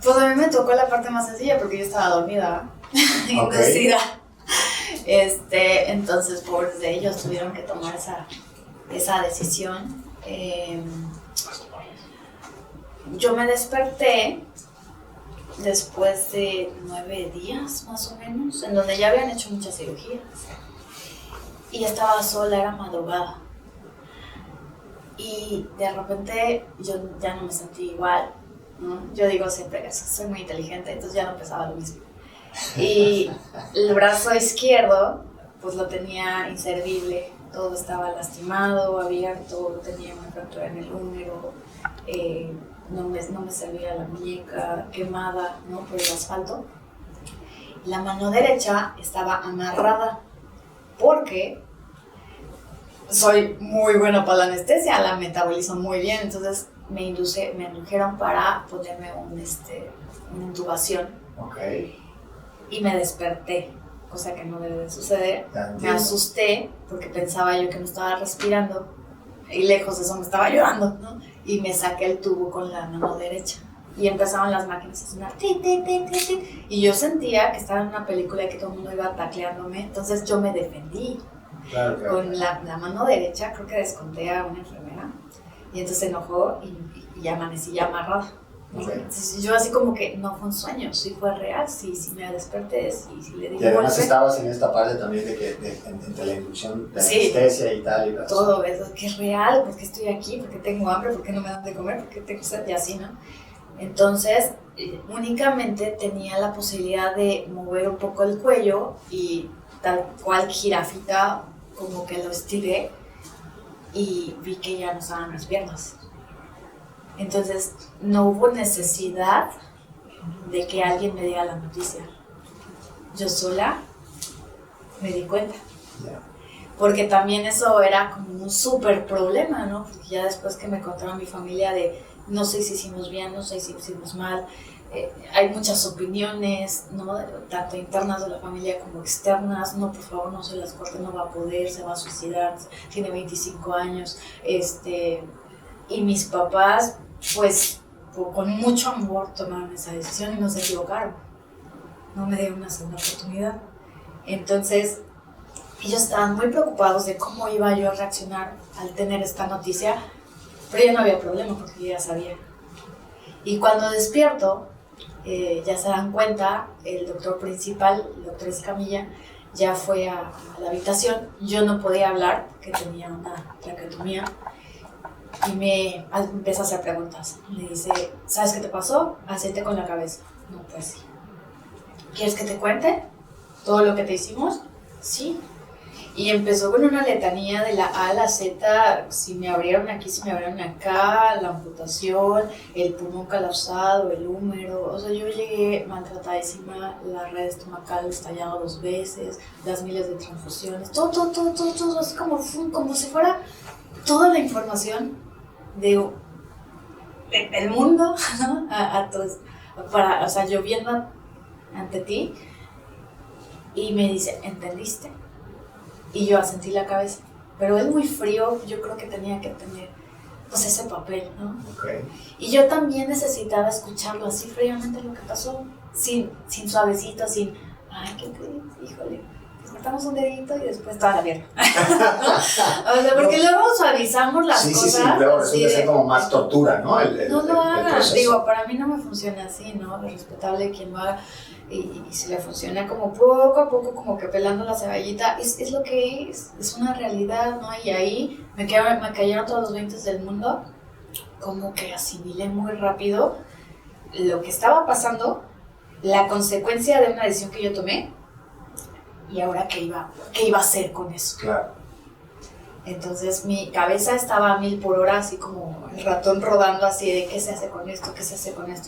Pues a mí me tocó la parte más sencilla porque yo estaba dormida, inducida. Entonces, pobres de ellos, tuvieron que tomar esa decisión. Yo me desperté después de 9 días, más o menos, en donde ya habían hecho muchas cirugías. Y estaba sola, era madrugada. Y de repente yo ya no me sentí igual, ¿no? Yo digo siempre que soy muy inteligente, entonces ya no pensaba lo mismo. Y el brazo izquierdo, pues lo tenía inservible, todo estaba lastimado, abierto, tenía una fractura en el húmero, no me servía la muñeca, quemada, ¿no? Por el asfalto. La mano derecha estaba amarrada, porque soy muy buena para la anestesia, la metabolizo muy bien, entonces me indujeron para ponerme una intubación. Okay. Y me desperté, cosa que no debe de suceder. Me asusté porque pensaba yo que no estaba respirando y lejos de eso me estaba llorando, ¿no? Y me saqué el tubo con la mano derecha y empezaban las máquinas a sonar y yo sentía que estaba en una película y que todo el mundo iba tacleándome, entonces yo me defendí. Claro. Con la mano derecha, creo que desconté a una enfermera y entonces se enojó y amanecí ya amarrada. Okay. Entonces, yo así como que no fue un sueño, sí fue real, sí me desperté, sí le di Y además golpe. estabas en esta parte también de que entre la inducción de la Sí. anestesia y tal. Y todo eso, que es real, porque estoy aquí, porque tengo hambre, porque no me dan de comer, porque tengo sed y así, ¿no? Entonces, únicamente tenía la posibilidad de mover un poco el cuello y tal cual jirafita, como que lo estiré y vi que ya no estaban las piernas. Entonces, no hubo necesidad de que alguien me diera la noticia. Yo sola me di cuenta. Yeah. Porque también eso era como un súper problema, ¿no? Porque ya después que me contaron mi familia de no sé si hicimos bien, no sé si hicimos mal, hay muchas opiniones, ¿no? Tanto internas de la familia como externas, no, por favor, no se las corte, no va a poder, se va a suicidar, tiene 25 años, y mis papás, pues, con mucho amor tomaron esa decisión y no se equivocaron, no me dieron una segunda oportunidad. Entonces, ellos estaban muy preocupados de cómo iba yo a reaccionar al tener esta noticia, pero ya no había problema porque yo ya sabía. Y cuando despierto, ya se dan cuenta, el doctor principal, el doctor Escamilla, ya fue a la habitación. Yo no podía hablar porque tenía una traqueotomía y me empieza a hacer preguntas. Me dice, ¿sabes qué te pasó? Asiente con la cabeza. No, pues sí. ¿Quieres que te cuente todo lo que te hicimos? Sí. Y empezó con una letanía de la A a la Z, si me abrieron aquí, si me abrieron acá, la amputación, el pulmón colapsado, el húmero. O sea, yo llegué maltratadísima, la red estomacal estallada 2 veces, las miles de transfusiones, todo, así como si fuera toda la información del mundo, ¿no? a todos, o sea, yo viendo ante ti, y me dice, ¿entendiste? Y yo asentí la cabeza, pero él muy frío, yo creo que tenía que tener pues ese papel, ¿no? Okay. Y yo también necesitaba escucharlo así fríamente lo que pasó, sin suavecito, sin, ay, qué híjole, pues cortamos un dedito y después toda la pierna. ¿No? O sea, porque luego suavizamos las cosas. Sí, luego resulta ser como más tortura, ¿no? No lo hagan, digo, para mí no me funciona así, ¿no? Es respetable quien lo haga. Y si le funciona como poco a poco, como que pelando la cebollita, es lo que es una realidad, ¿no? Y ahí me cayeron todos los 20 del mundo, como que asimilé muy rápido lo que estaba pasando, la consecuencia de una decisión que yo tomé, y ahora qué iba a hacer con eso. Claro. Entonces mi cabeza estaba a 1000 por hora, así como el ratón rodando así de qué se hace con esto,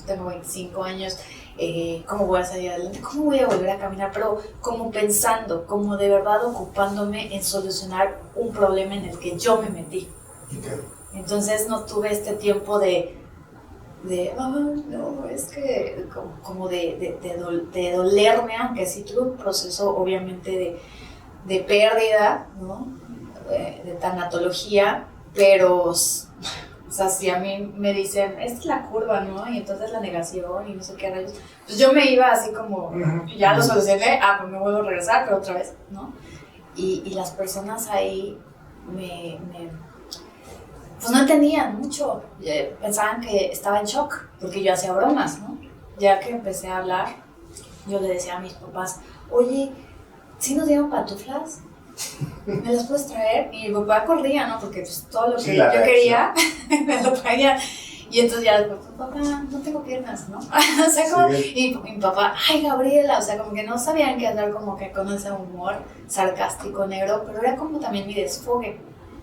tengo 25 años, cómo voy a salir adelante, cómo voy a volver a caminar, pero como pensando, como de verdad ocupándome en solucionar un problema en el que yo me metí. Okay. Entonces no tuve este tiempo de no, es que como de dolerme, aunque sí tuve un proceso obviamente de pérdida, ¿no? De tanatología, pero o sea, si a mí me dicen, esta es la curva, ¿no? Y entonces la negación y no sé qué rayos, pues yo me iba así como, ya lo solucioné, pues me vuelvo a regresar, pero otra vez, ¿no? Y las personas ahí pues no entendían mucho, pensaban que estaba en shock, porque yo hacía bromas, ¿no? Ya que empecé a hablar, yo le decía a mis papás, oye, ¿sí nos dieron pantuflas? ¿Me las puedes traer? Y mi papá corría, ¿no? Porque pues, todo lo que yo quería me lo traía. Y entonces ya después, papá, no tengo piernas, ¿no? O sea, como, y mi papá, ay, Gabriela, o sea, como que no sabían qué hacer como que con ese humor sarcástico, negro, pero era como también mi desfogue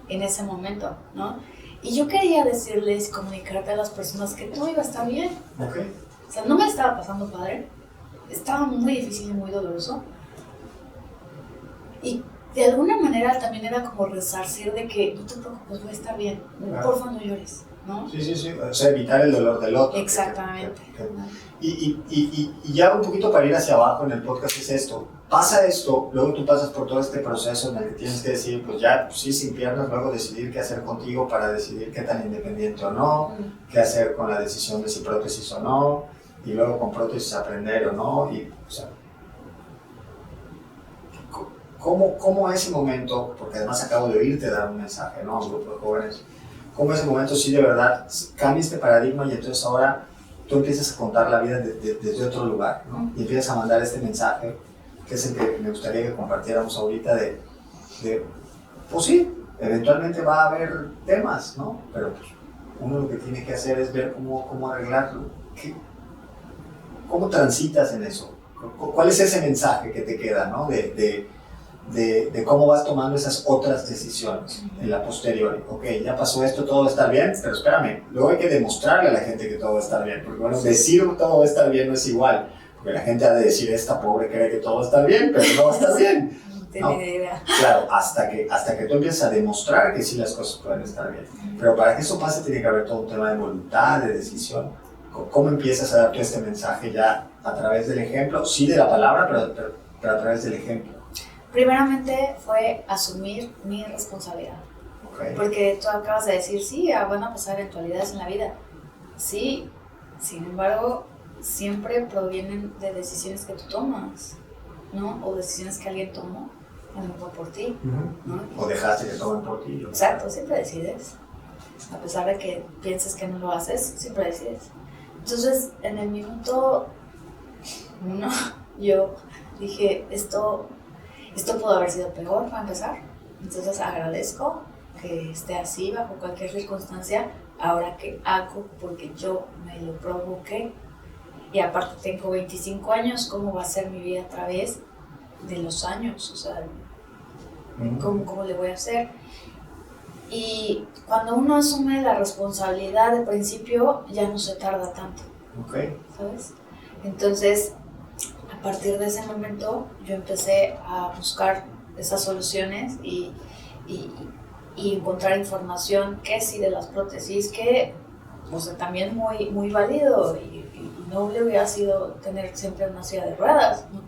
en ese momento, ¿no? Y yo quería decirles, comunicarte a las personas que todo iba a estar bien. Okay. O sea, no me estaba pasando padre, estaba muy difícil y muy doloroso. Y de alguna manera también era como resarcir de que no te preocupes, voy a estar bien, porfa no llores, ¿no? Sí, o sea, evitar el dolor del otro. Exactamente. Y ya un poquito para ir hacia abajo en el podcast es esto, pasa esto, luego tú pasas por todo este proceso en el que tienes que decidir, pues ya, pues sí, sin piernas, luego decidir qué hacer contigo para decidir qué tan independiente o no, qué hacer con la decisión de si prótesis o no, y luego con prótesis aprender o no, y o sea, ¿Cómo ese momento, porque además acabo de oírte dar un mensaje, ¿no? A un grupo de jóvenes, cómo ese momento sí de verdad cambia este paradigma y entonces ahora tú empiezas a contar la vida desde otro lugar, ¿no? Y empiezas a mandar este mensaje, que es el que me gustaría que compartiéramos ahorita pues sí, eventualmente va a haber temas, ¿no? Pero pues, uno lo que tiene que hacer es ver cómo arreglarlo. ¿Cómo transitas en eso? ¿Cuál es ese mensaje que te queda, ¿no? De cómo vas tomando esas otras decisiones en la posteriori. Ok, ya pasó esto, todo va a estar bien, pero espérame, luego hay que demostrarle a la gente que todo va a estar bien, porque bueno, decir todo va a estar bien no es igual, porque la gente ha de decir, esta pobre cree que todo va a estar bien, pero no va a estar bien. No tengo idea. Claro, hasta que tú empieces a demostrar que sí las cosas pueden estar bien. Pero para que eso pase tiene que haber todo un tema de voluntad, de decisión. ¿Cómo empiezas a dar tú este mensaje ya a través del ejemplo? Sí, de la palabra, pero a través del ejemplo. Primeramente fue asumir mi responsabilidad. Okay. Porque tú acabas de decir, sí, van a pasar eventualidades en la vida. Sí, sin embargo, siempre provienen de decisiones que tú tomas, ¿no? O decisiones que alguien tomó, a lo mejor por ti, ¿no? O dejaste que tomen por ti. Exacto, siempre decides. A pesar de que pienses que no lo haces, siempre decides. Entonces, en el minuto 1, yo dije, esto pudo haber sido peor para empezar. Entonces agradezco que esté así bajo cualquier circunstancia. Ahora que hago porque yo me lo provoqué. Y aparte tengo 25 años, ¿cómo va a ser mi vida a través de los años? O sea, ¿cómo le voy a hacer? Y cuando uno asume la responsabilidad de principio, ya no se tarda tanto. Okay. ¿Sabes? Entonces, a partir de ese momento, yo empecé a buscar esas soluciones y encontrar información que sí de las prótesis, que también muy válido y noble hubiera sido tener siempre una silla de ruedas, ¿no?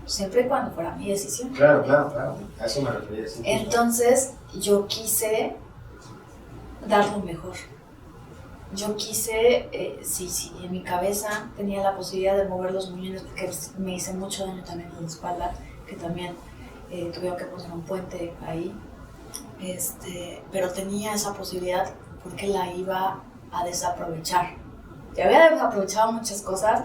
Siempre y cuando fuera mi decisión. Claro, a eso me refería. Sí, entonces, yo quise dar lo mejor. Yo quise, si en mi cabeza tenía la posibilidad de mover los muñones, porque me hice mucho daño también en la espalda, que también tuvieron que poner un puente ahí, pero tenía esa posibilidad porque la iba a desaprovechar. Ya había desaprovechado muchas cosas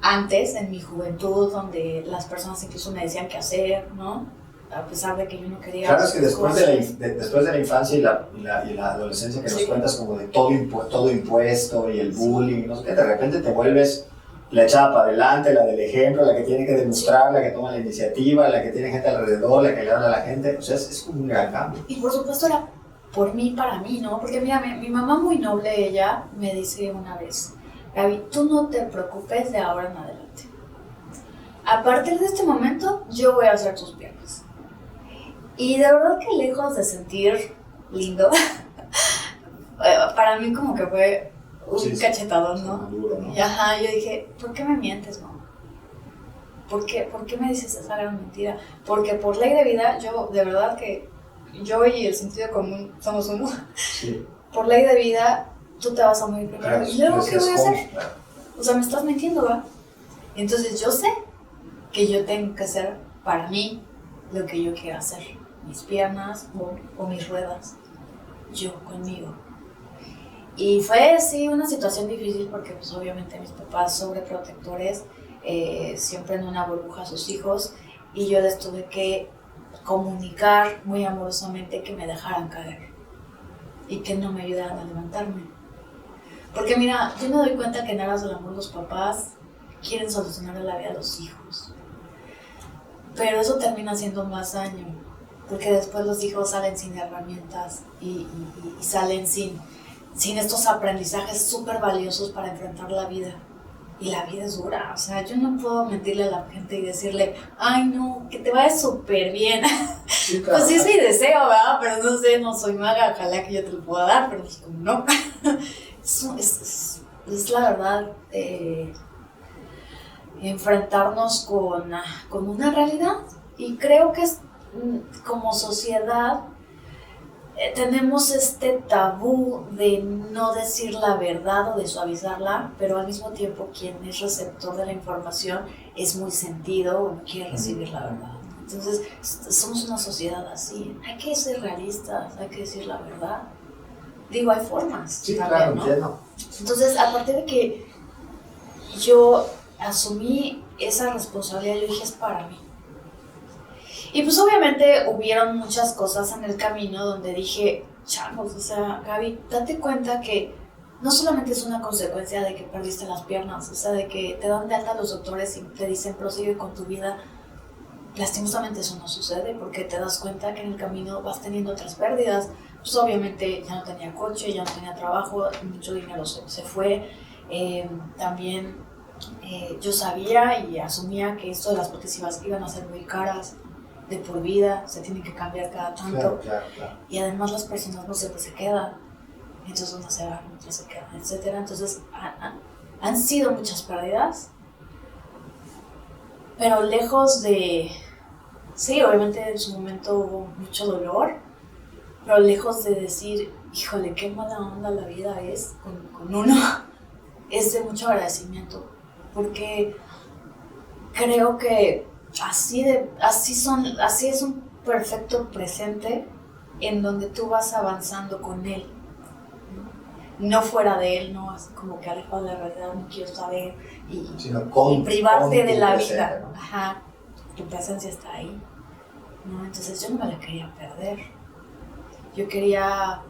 antes, en mi juventud, donde las personas incluso me decían qué hacer, ¿no? A pesar de que yo no quería. Claro, es que después de la infancia y la adolescencia que nos cuentas como de todo impuesto y el bullying, no sé qué, de repente te vuelves la echada para adelante, la del ejemplo, la que tiene que demostrar, la que toma la iniciativa, la que tiene gente alrededor, la que le habla a la gente. O sea, es como un gran cambio. Y por supuesto era por mí, para mí, ¿no? Porque mira, mi mamá muy noble, ella me dice una vez, Gaby, tú no te preocupes de ahora en adelante. A partir de este momento, yo voy a hacer tus piernas. Y de verdad que lejos de sentir lindo, para mí como que fue un cachetadón, ¿no? Duro, ¿no? Y ajá, yo dije, ¿por qué me mientes, mamá? ¿Por qué me dices esa gran mentira? Porque por ley de vida, yo, de verdad que yo y el sentido común somos uno. Sí. Por ley de vida, tú te vas a morir primero. Claro, ¿Y luego qué voy a hacer? Claro. O sea, me estás mintiendo, ¿va? Entonces yo sé que yo tengo que hacer para mí lo que yo quiero hacer. Mis piernas o mis ruedas. Yo conmigo. Y fue, sí, una situación difícil porque pues obviamente mis papás sobreprotectores, siempre en una burbuja a sus hijos, y yo les tuve que comunicar muy amorosamente que me dejaran caer y que no me ayudaran a levantarme. Porque mira, yo me doy cuenta que en aras del amor los papás quieren solucionar la vida a los hijos, pero eso termina siendo más daño, porque después los hijos salen sin herramientas y salen sin estos aprendizajes súper valiosos para enfrentar la vida. Y la vida es dura, o sea, yo no puedo mentirle a la gente y decirle, ay no, que te vaya súper bien. Sí, claro. Pues sí es mi deseo, ¿verdad? Pero no sé, no soy maga, ojalá que yo te lo pueda dar, pero pues como no. Es la verdad, enfrentarnos con una realidad. Y creo que como sociedad tenemos este tabú de no decir la verdad o de suavizarla, pero al mismo tiempo quien es receptor de la información es muy sentido o no quiere recibir la verdad. Entonces somos una sociedad así, hay que ser realistas, hay que decir la verdad. Digo, hay formas. Sí, también, claro, ¿no? entiendo. Entonces, a partir de que yo asumí esa responsabilidad, yo dije, es para mí. Y pues obviamente hubieron muchas cosas en el camino donde dije, changos, o sea, Gaby, date cuenta que no solamente es una consecuencia de que perdiste las piernas, o sea, de que te dan de alta los doctores y te dicen prosigue con tu vida. Lastimosamente eso no sucede porque te das cuenta que en el camino vas teniendo otras pérdidas. Pues obviamente ya no tenía coche, ya no tenía trabajo, mucho dinero se fue. También yo sabía y asumía que esto de las prótesis iban a ser muy caras, de por vida, se tienen que cambiar cada tanto. Claro. Y además las personas no siempre se quedan. Entonces unas se van, otras se quedan, etc. Entonces han sido muchas pérdidas, pero lejos de... Sí, obviamente en su momento hubo mucho dolor, pero lejos de decir, híjole, qué mala onda la vida es con uno, es de mucho agradecimiento, porque creo que así es un perfecto presente en donde tú vas avanzando con él, no fuera de él, no así como que alejado de la realidad, no quiero saber y privarte de la vida, ¿no? Ajá, tu presencia está ahí, ¿no? Entonces yo no me la quería perder, yo quería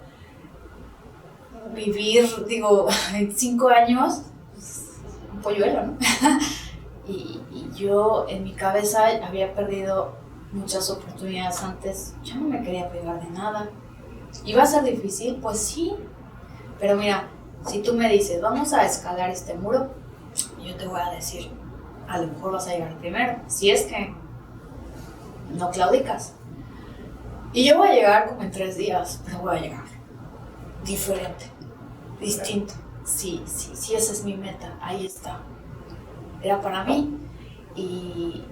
vivir, digo, en 5 años, pues, un polluelo, ¿no? y yo en mi cabeza había perdido muchas oportunidades antes, yo no me quería privar de nada. ¿Iba a ser difícil? Pues sí, pero mira, si tú me dices, vamos a escalar este muro, yo te voy a decir, a lo mejor vas a llegar primero, si es que no claudicas. Y yo voy a llegar como en 3 días, pero voy a llegar diferente, distinto. Sí, esa es mi meta, ahí está. Era para mí. Y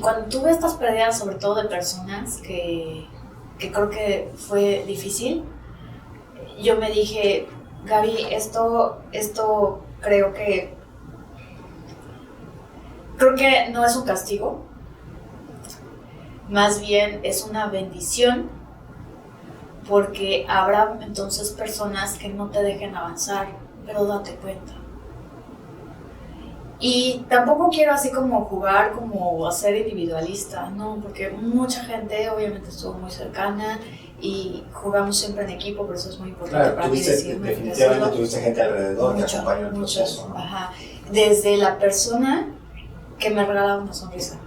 cuando tuve estas pérdidas, sobre todo de personas que creo que fue difícil, yo me dije, Gaby, esto creo que no es un castigo, más bien es una bendición, porque habrá entonces personas que no te dejen avanzar, pero date cuenta. Y tampoco quiero así como jugar, como ser individualista, no, porque mucha gente obviamente estuvo muy cercana y jugamos siempre en equipo, por eso es muy importante para mí decirlo. Definitivamente tuviste gente alrededor que acompañó el proceso, ¿no? Ajá. Desde la persona que me regalaba una sonrisa,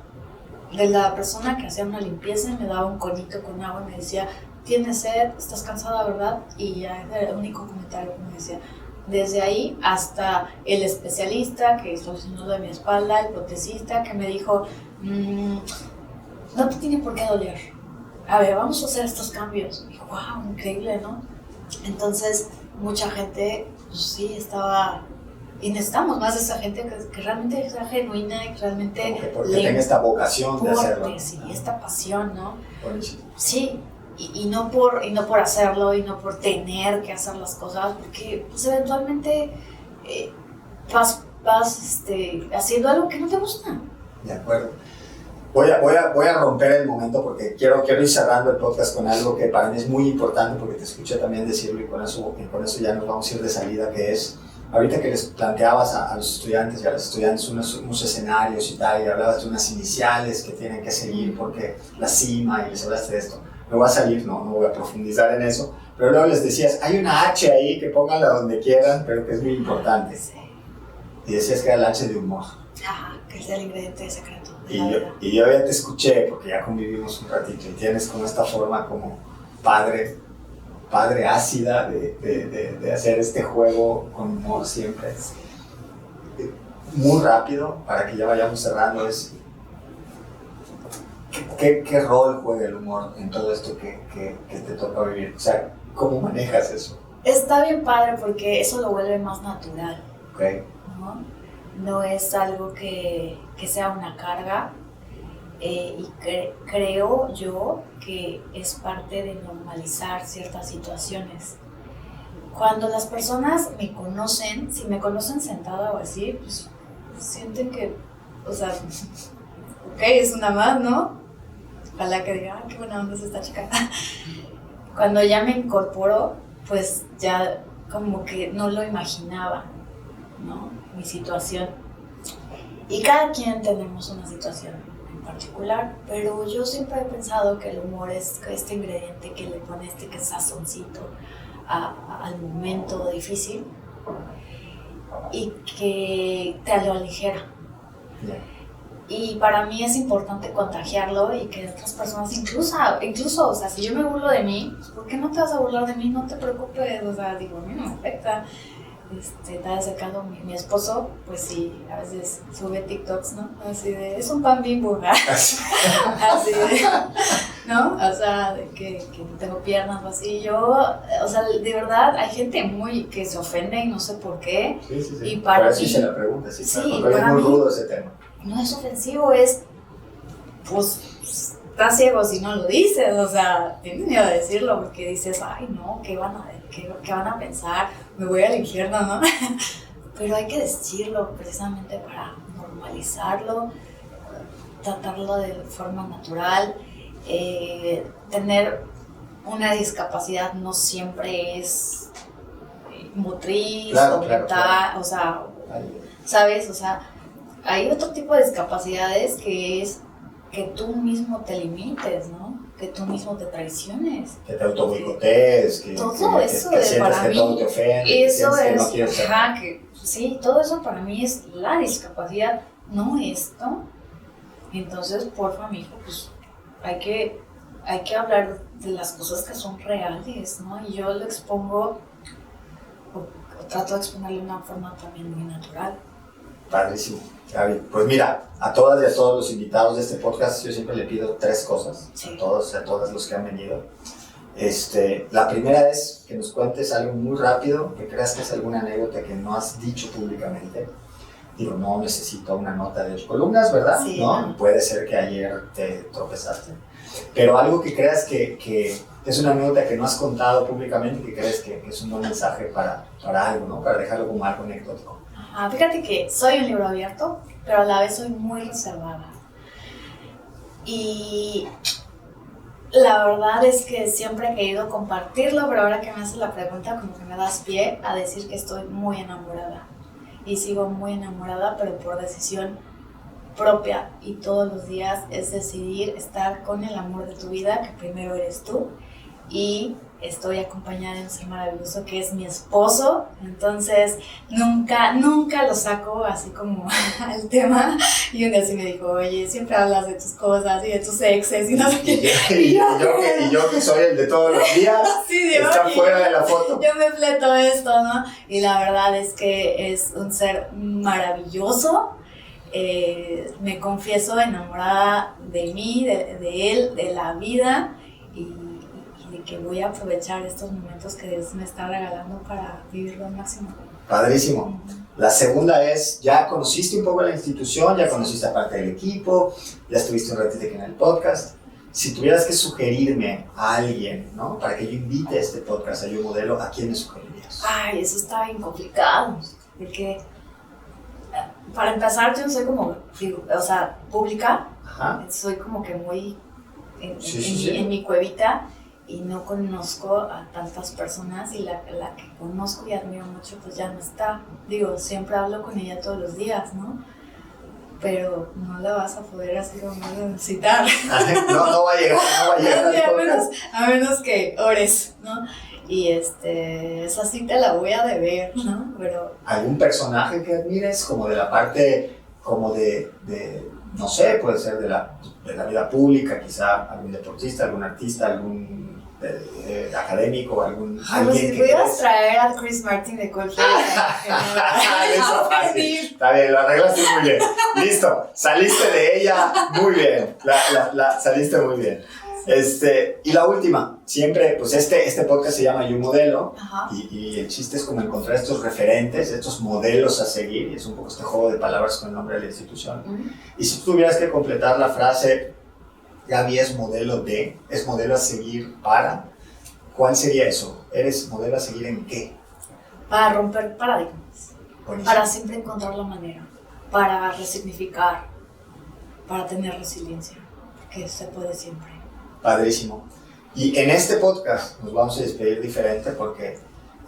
de la persona que hacía una limpieza y me daba un conito con agua y me decía, ¿tienes sed? ¿Estás cansada, verdad? Y ya era el único comentario que me decía. Desde ahí hasta el especialista que solucionó de mi espalda, el protesista que me dijo, no te tiene por qué doler. A ver, vamos a hacer estos cambios. Y wow, increíble, ¿no? Entonces, mucha gente, pues sí, estaba... Y necesitamos más de esa gente que realmente sea genuina y que realmente... Porque tenga esta vocación de hacerlo. Sí, esta pasión, ¿no? Buenísimo. Sí. Y no por hacerlo y no por tener que hacer las cosas, porque pues eventualmente vas haciendo algo que no te gusta. De acuerdo. Voy a romper el momento porque quiero ir cerrando el podcast con algo que para mí es muy importante, porque te escuché también decirlo y con eso ya nos vamos a ir de salida, que es, ahorita que les planteabas a los estudiantes y a las estudiantes unos escenarios y tal, y hablabas de unas iniciales que tienen que seguir porque la cima, y les hablaste de esto. No va a salir, no voy a profundizar en eso, pero luego les decías, hay una H ahí, que pónganla donde quieran, pero que es muy importante. Sí. Y decías que era el H de humor. Ajá, que es el ingrediente secreto. Y yo ya te escuché, porque ya convivimos un ratito, y tienes como esta forma como padre ácida de hacer este juego con humor siempre. Muy rápido, para que ya vayamos cerrando, es... ¿Qué rol juega el humor en todo esto que te toca vivir? O sea, ¿cómo manejas eso? Está bien padre porque eso lo vuelve más natural. Okay. No es algo que sea una carga y creo yo que es parte de normalizar ciertas situaciones. Cuando las personas me conocen, si me conocen sentada o así, pues sienten que, o sea, ok, es una más, ¿no? Ojalá que diga, qué buena onda es esta chica. Cuando ya me incorporo, pues ya como que no lo imaginaba, ¿no? Mi situación. Y cada quien tenemos una situación en particular, pero yo siempre he pensado que el humor es este ingrediente que le pone que sazoncito al momento difícil y que te lo aligera. Yeah. Y para mí es importante contagiarlo y que otras personas, incluso, o sea, si yo me burlo de mí, ¿por qué no te vas a burlar de mí? No te preocupes, o sea, digo, a mí no me afecta. Está de cercano mi esposo, pues sí, a veces sube TikToks, ¿no? Así de, es un pan Bimbo, ¿no? Así de, ¿no? O sea, de que no tengo piernas o así. Yo, o sea, de verdad, hay gente que se ofende y no sé por qué. Sí. Y para por eso mí, hice la pregunta, sí, sí, porque es muy rudo ese tema. No es ofensivo, es, pues, estás ciego si no lo dices, o sea, tienes miedo de decirlo porque dices, ay, no, ¿qué van a pensar? Me voy al infierno, ¿no? Pero hay que decirlo precisamente para normalizarlo, tratarlo de forma natural. Tener una discapacidad no siempre es motriz o mental, claro. O sea, ¿sabes? O sea, hay otro tipo de discapacidades que es que tú mismo te limites, ¿no? Que tú mismo te traiciones. Que te autoboicotees, que sientas que todo te ofende, eso que es, no quieres ser. Sí, todo eso para mí es la discapacidad, no esto. Entonces, porfa, mijo, pues hay que hablar de las cosas que son reales, ¿no? Y yo lo expongo, o trato de exponerlo de una forma también muy natural. Padrísimo, Gaby. Pues mira, a todas y a todos los invitados de este podcast yo siempre le pido 3 cosas, sí. a todos los que han venido. La primera es que nos cuentes algo muy rápido, que creas que es alguna anécdota que no has dicho públicamente. Digo, no necesito una nota de 8 columnas, ¿verdad? Sí, ¿no? Puede ser que ayer te tropezaste. Pero algo que creas que es una anécdota que no has contado públicamente, que crees que es un buen mensaje para algo, ¿no? Para dejarlo como algo anecdótico. Fíjate que soy un libro abierto, pero a la vez soy muy reservada. Y la verdad es que siempre he querido compartirlo, pero ahora que me haces la pregunta, como que me das pie a decir que estoy muy enamorada. Y sigo muy enamorada, pero por decisión propia. Y todos los días es decidir estar con el amor de tu vida, que primero eres tú. Y estoy acompañada de un ser maravilloso que es mi esposo, entonces nunca lo saco así como al tema. Y un día sí me dijo, oye, siempre hablas de tus cosas y de tus exes y no sé qué. Y yo que soy el de todos los días, sí, está fuera de la foto. Yo me fleto esto, ¿no? Y la verdad es que es un ser maravilloso. Me confieso enamorada de mí, de él, de la vida, y de que voy a aprovechar estos momentos que Dios me está regalando para vivirlo al máximo. Padrísimo. La segunda es, ya conociste un poco la institución, ya conociste a parte del equipo, ya estuviste un ratito aquí en el podcast. Si tuvieras que sugerirme a alguien, ¿no? Para que yo invite a este podcast a Yo Modelo, ¿a quién me sugerirías? Ay, eso está bien complicado, porque para empezar yo no soy como, o sea, pública. Ajá. Soy como que muy en mi cuevita. Y no conozco a tantas personas, y la que conozco y admiro mucho pues ya no está. Digo, siempre hablo con ella todos los días, ¿no? Pero no la vas a poder así como citar. No va a llegar. a menos que ores, ¿no? Y esa sí te la voy a deber, ¿no? Pero ¿algún personaje que admires como de la parte, como de no sé, puede ser de la vida pública, quizá algún deportista, algún artista, algún académico, alguien si que pudieras traer a Chris Martin de Coldplay. Está bien, lo arreglaste muy bien. Listo, saliste de ella muy bien. Saliste muy bien. Y la última, siempre, pues este podcast se llama Yo Modelo, y el chiste es como encontrar estos referentes, estos modelos a seguir, y es un poco este juego de palabras con el nombre de la institución. Y si tú tuvieras que completar la frase, Gaby es modelo a seguir para, ¿cuál sería eso? ¿Eres modelo a seguir en qué? Para romper paradigmas. Buenísimo. Para siempre encontrar la manera, para resignificar, para tener resiliencia, porque se puede siempre. Padrísimo. Y en este podcast nos vamos a despedir diferente porque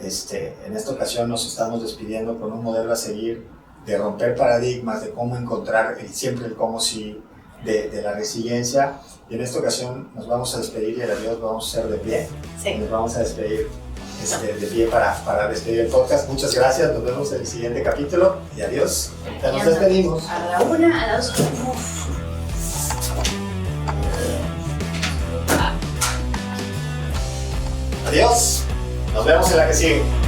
en esta ocasión nos estamos despidiendo con un modelo a seguir de romper paradigmas, de cómo encontrar siempre el cómo sí de la resiliencia. Y en esta ocasión nos vamos a despedir y el adiós vamos a hacer de pie. Sí. Nos vamos a despedir de pie para despedir el podcast. Muchas gracias, nos vemos en el siguiente capítulo y adiós. Ya nos despedimos. A la 1, a la 2. Adiós, nos vemos en la que sigue.